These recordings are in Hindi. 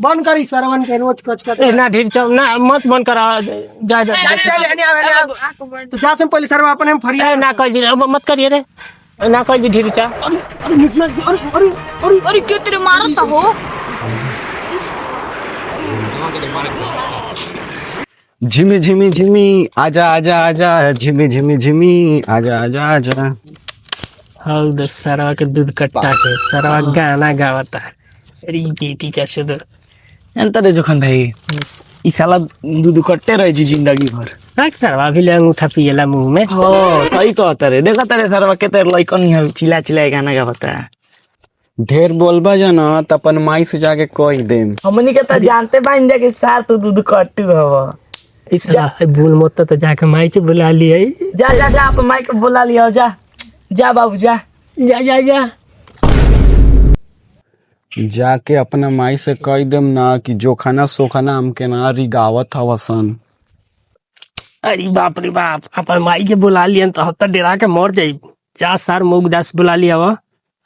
बंद करी सरवन के रोज कच कच ना ढीर चौ ना मत बंद करा जा जा तो जा से पहले सरवा अपने हम फरिया ना कह जी मत करिए रे ना कह जी ढीर चा अरे निकला से अरे क्यों तेरे मारता हो? झिमी झिमी झिमी आजा आजा आजा झिमी झिमी झिमी आजा आजा आजा। हल दस सरवा के दूध कट्टा के सरवा गाना गावता है अरे बेटी कैसे दो एंता रे जोखन भाई ई साला दूध कट्टे रहे जी जिंदगी भर। रख सरवा भी ले अंगूठा पिएला मुंह में। हो सही कहता रे, देखा तारे सरवा के तेरे लइकन नहीं चिल्ला चिल्ला गाना गावता है। ढेर बोलबा जना त अपन माई से जाके कह देम। हमनी के त जानते बाइन जा के सार तू दूध कट्टू हवा। इस साला भूल मत तो जाके माई के बुला लिए। जा जा जा अपन माई के बुला लिया जा जा बाबू जा जा जा जा जाके अपना माई से कह देम ना कि जो खाना सो खाना हमके ना रिगावत हवसन। अरे बाप रे बाप अपन माई के बुला लियन तो हफ्ता डेरा के मर जाई। जा सर मुग दास बुला लिया वा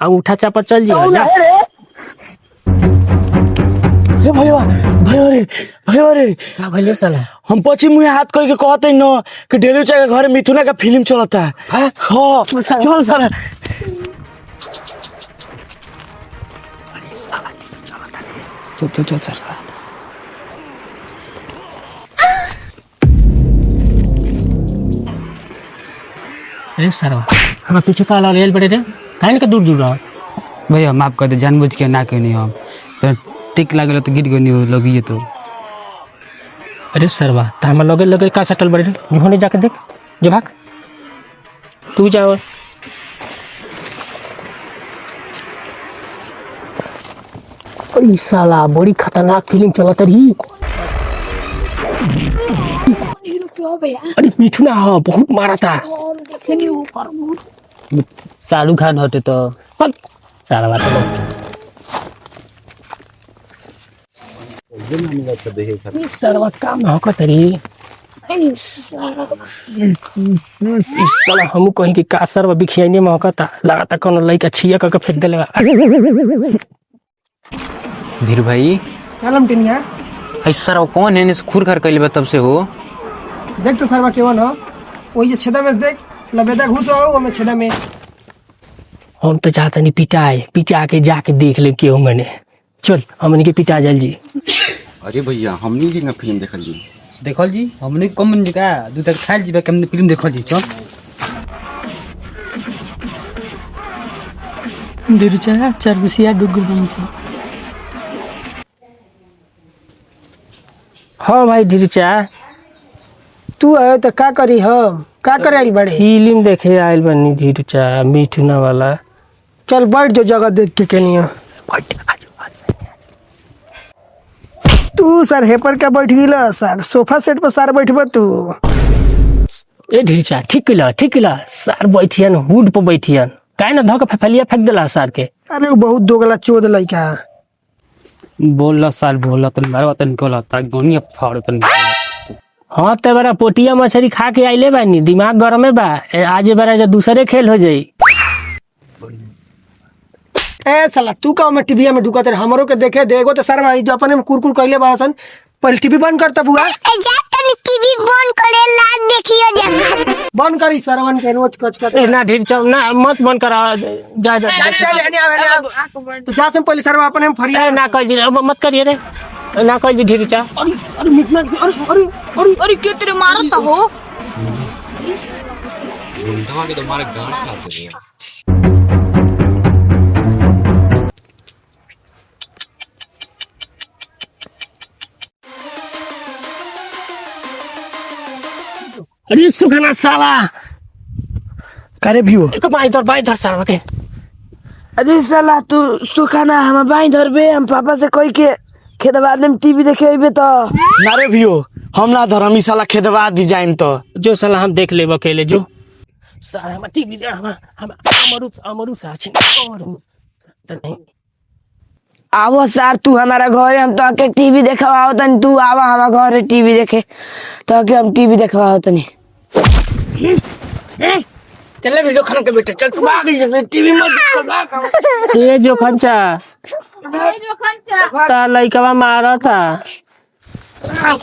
अंगूठा चापा चल जी जा। भयो रे का भले साला हम पछि मुहे हाथ कह के कहते न कि डेली के घर मिथुना का फिल्म चलता है। हां चल साला अरे साला टीवी चलता रे। चल चल चल अरे सरवा हम पीछे का ला रेल पड़े रे काहे के दूर दूर रहा। भैया माफ कर दे जानबूझ के ना कहनी हम तो टिक लागल तो गिर गनी लगी तो। अरे सरवा तो हम लगे लगे का सटल बड़े मुंह नहीं जाके देख जो भाग तू जाओ। अरे साला बड़ी खतरनाक फीलिंग चलत रही। अरे मिठुना हाँ बहुत मारा था। शाहरुख खान होते तो सारा बात सरवा काम हकत रे। इस साला हम कहीं कि का सरवा बिखियाने में हकता लगाता कोनो लइका छिया करके फेंक देले। धीरू भाई कलम टिनिया सर कौन है खुर खार कैले बा तब से हो। देख तो सरवा केवन हो वही छेदा में देख लबेदा घुस हो वो में छेदा में। हम तो चाहता नहीं पिटा के जाके देख ले क्यों मैंने चल हमने के पिटा जल्दी। अरे भैया हमनी जी फिल्म देखल जी देखल जी हमने कम मन का दू तक खाइल जी हमने फिल्म देखल जी चल। धीरू चा चरबुसिया डुगुल बंसी। हाँ भाई धीरू चा तू आयो तो का करी हम का करे आइल बड़े फिल्म देखे आइल बनी धीरू चा मिठुना वाला। चल बैठ जो जगह देख के केनिया तू सर हेपर का बैठ गिला सर सोफा सेट पर सर बैठब तू। ए धीरू चा ठीक किला सर बैठियन हुड पर बैठियन काहे ना धक फैलिया फेंक देला सर के। अरे वो बहुत दोगला चोद लइका बोल साल बोल तन मारवा तन कोला ता गोनिया फाड़ तन। हाँ ते बड़ा पोटिया मछली खा के आइले बानी दिमाग गरम है बा आज बड़ा दूसरे खेल हो जाई। ए साला तू का में टीवी में ढुकत हमरो के देखे देगो तो सर भाई जो अपने में कुरकुर कइले बासन पहले टीवी बंद करता बुआ। ए जा तनी टीवी बंद करे लाग देखियो जा। बंद करी सरवन के रोज कच कच ना ढीर चौ ना मत बंद करा जा जा तो जा से पहले सरवा अपने हम फरिया ना कह जी मत करिए रे ना कह जी ढीर चा। अरे निकला से अरे क्यों तेरे मारता हो? अरे सुखना साला करे भी हो एक बाई धर साला के। अरे साला तू सुखाना हम बाई धर बे हम पापा से कह के खेतवा में टीवी देखे अइबे तो नारे भी हो हम ना धरम ई साला खेतवा दी जाइम तो जो साला हम देख लेब अकेले जो साला हम टीवी दे हम अमरू साचिन तो नहीं आवो सर तू हमारा घरे हम तो के टीवी देखवाओ तनी तू आवा हमारा घरे टीवी देखे तो के हम टीवी देखवाओ तनी। चले वीडियो खान के बेटे चल तू भाग जैसे टीवी मत ये जो खंचा ता लइकवा मारा था हम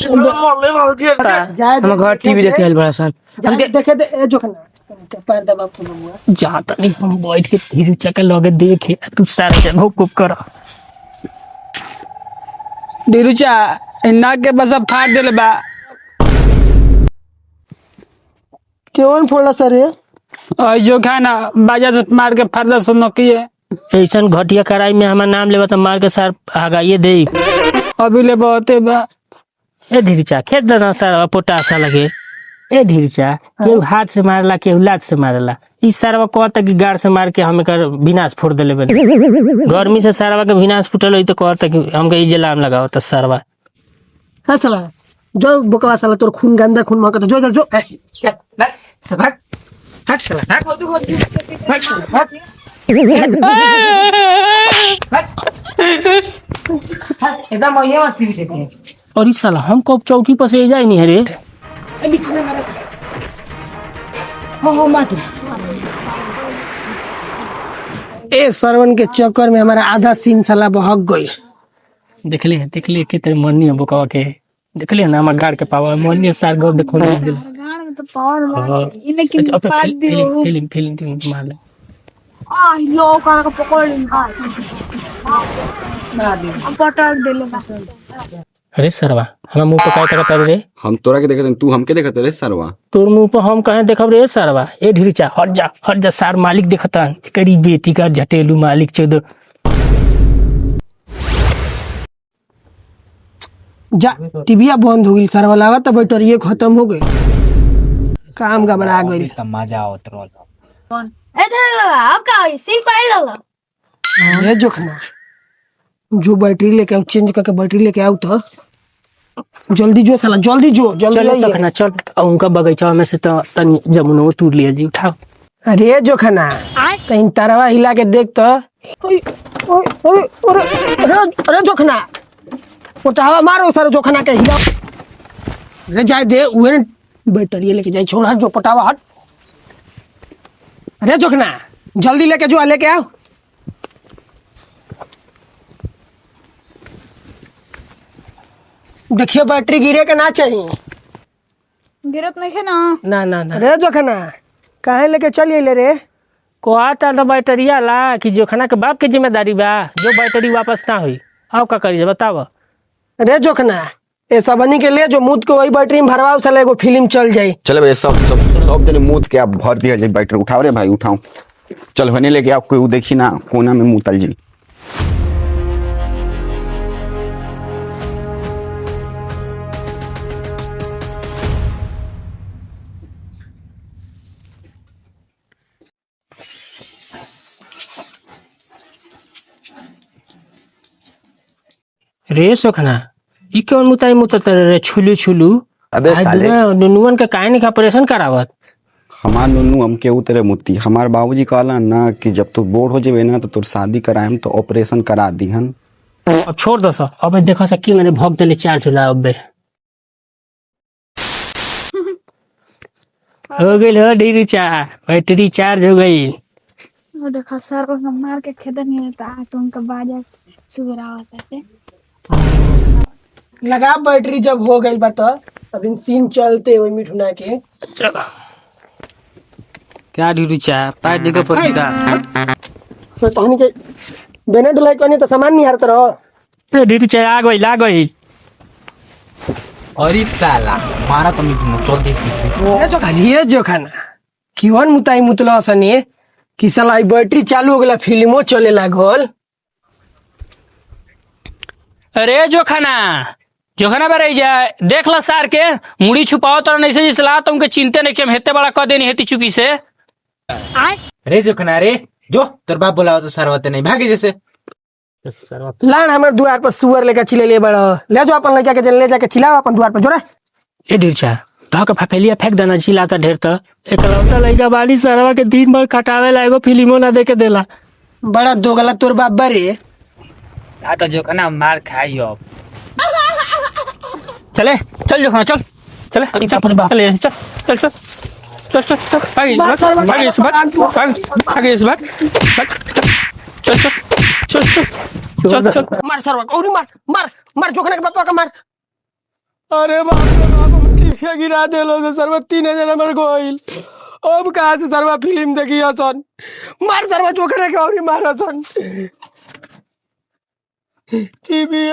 घर टीवी देखे आइल बड़ा सन देखे दे ए जोखना पैर दबा फूल हुआ जाता नहीं हम बैठ के धीरे चक्कर लगे देखे तू सारे जन हुकुम कर डिरुचा नाक के बस फाड़ देले बा केवन फोड़ा सर ये और जो खाना बाजा से मार के फाड़ दे सुनो किए ऐसा घटिया कड़ाई में हमार नाम लेवा तो मार के सर आगाइए दे अभी ले बहुते बा ए धीरचा खेत देना सर पोटासा लगे ए धीरचा केहू हाथ से मारला केहू लात से मारला ई सरवा कहता कि गाड़ से मार के हम एकर विनाश फोड़ देले बने गर्मी से सरवा के विनाश फुटल होई तो कहता कि हमके ई जलाम लगाओ तो सरवा हाँ साला जो बकवा साला तोर खून गंदा खून महकत जो जो जो सबक हट साला हट एकदम ये मत पीछे और इस साला हम कब चौकी पर से जाए नहीं रे ए सरवन के चक्कर में हमारा आधा सीन साला बहक गई देख ले के तेरे मन नहीं है बुकावा के देख ले ना हमार गाड़ के पावा मन नहीं सार गो देखो नहीं दिल गाड़ में तो पावर मार इन्हें कि पार दियो फिल्म मार ले आ लो का पकड़ आ हम पटक देले बा अरे सरवा हम मुंह पे काय करत रे हम तोरा के देखत तू हमके देखत रे सरवा तोर मुंह पर हम कहे देखब रे सरवा ए ढीरचा हट जा सार मालिक देखता एकरी बेटी का झटेलू मालिक चोद जा टीविया बंद हो गई सरवा लावा तो बैटरिये खत्म हो गई काम गबड़ा गई इधर अब का होई सिम पाइल लो ये जोखना जो बैटरी लेके आओ चेंज करके बैटरी लेके आओ तो जल्दी जो साला जल्दी जो जल्दी चलो आइए। सखना चल उनका बगीचा में से तो तनी जमुनो तूर लिया जी उठाओ अरे जोखना कहीं तरवा हिला के देख तो अरे जोखना पोटावा मारो सर जोखना के हिला अरे जाए दे उहे बैटरी लेके जाए छोड़ हट जो पोटावा हट अरे जोखना जल्दी लेके जो लेके आओ देखिए बैटरी गिरे के ना चाहिए गिरत नहीं है ना ना अरे जोखना काहे लेके चलिए ले रे को आता तो बैटरिया ला कि जोखना के बाप के जिम्मेदारी बा जो बैटरी वापस ना हुई आओ का करिए बताओ अरे जोखना ये सबनी के लिए जो मुद को वही बैटरी में भरवाओ साला एगो फिल्म चल जाई चल भाई सब जने मुंह के आप भर दिया जाए बैटरी उठाओ रे भाई उठाओ चल होने लेके आप कोई देखी ना कोना में मुतल जी रे सोखना ई कौन मुताई मुतत रे छुलू अबे साले नुनुअन का काहे नहीं ऑपरेशन करावत हमार नुनू हमके उतरे मुत्ती हमार बाबूजी कहला ना कि जब तू बोर हो जेबे ना तो तोर शादी कराएम तो ऑपरेशन करा दीहन अब छोड़ दस अब देखा सकी मैंने भोग देले चार चला अब हो गई हो डी बैटरी चार्ज हो गई वो देखा सर को मार के खेदा नहीं था तो उनका बाजा सुबह आवत है लगा बैटरी जब हो गई बा तो अब इन सीन चलते हुए मिठुना के चलो क्या डिरुचा पैर देके पड़ेगा सो तहनी के बेने डुलाई कोनी तो सामान नहीं हारत रहो डी आ गई अरे साला मारा तो मिथुन चल देखी अरे जो खाली जो खाना किवन मुताई मुतला सनी कि साला बैटरी चालू हो गला फिल्मो चले लागल अरे जोखना बरे जाए देख ला सार के मुड़ी छुपाओ तो नहीं से जिसला तुमके चिंते नहीं कि हम हेते बड़ा कह देनी हेती चुकी से रे जो खना रे जो तोर बाप बोला तो सरवते नहीं भागे जैसे लान हमारे द्वार पर सुअर लेकर चिले ले बड़ा ले जाओ अपन लड़का के ले जाके चिल्लाओ अपन द्वार पर जोरा ए ढीरचा धक फफेलिया फेंक देना चिल्लाता ढेर तो एकलौता लड़का बाली सरवा के दिन भर कटावे ला एगो फिल्मो ना देके देला बड़ा दोगला तोर बाप बरे आ तो जो खाना मार खाई अब चले चल जोखना चल चले चले चल चल चल चल चल चल भागे इस बात चल चल चल चल चल चल मार सरवा कौरी मार मार मार जोखना के पापा का मार। अरे बाप रे बाप हम किया गिरा देलो से सरवा 3000 हमर गोइल। अब कहां से सरवा फिल्म देखी हसन। मार सरवा जोखना के औरी मार हसन। टीवी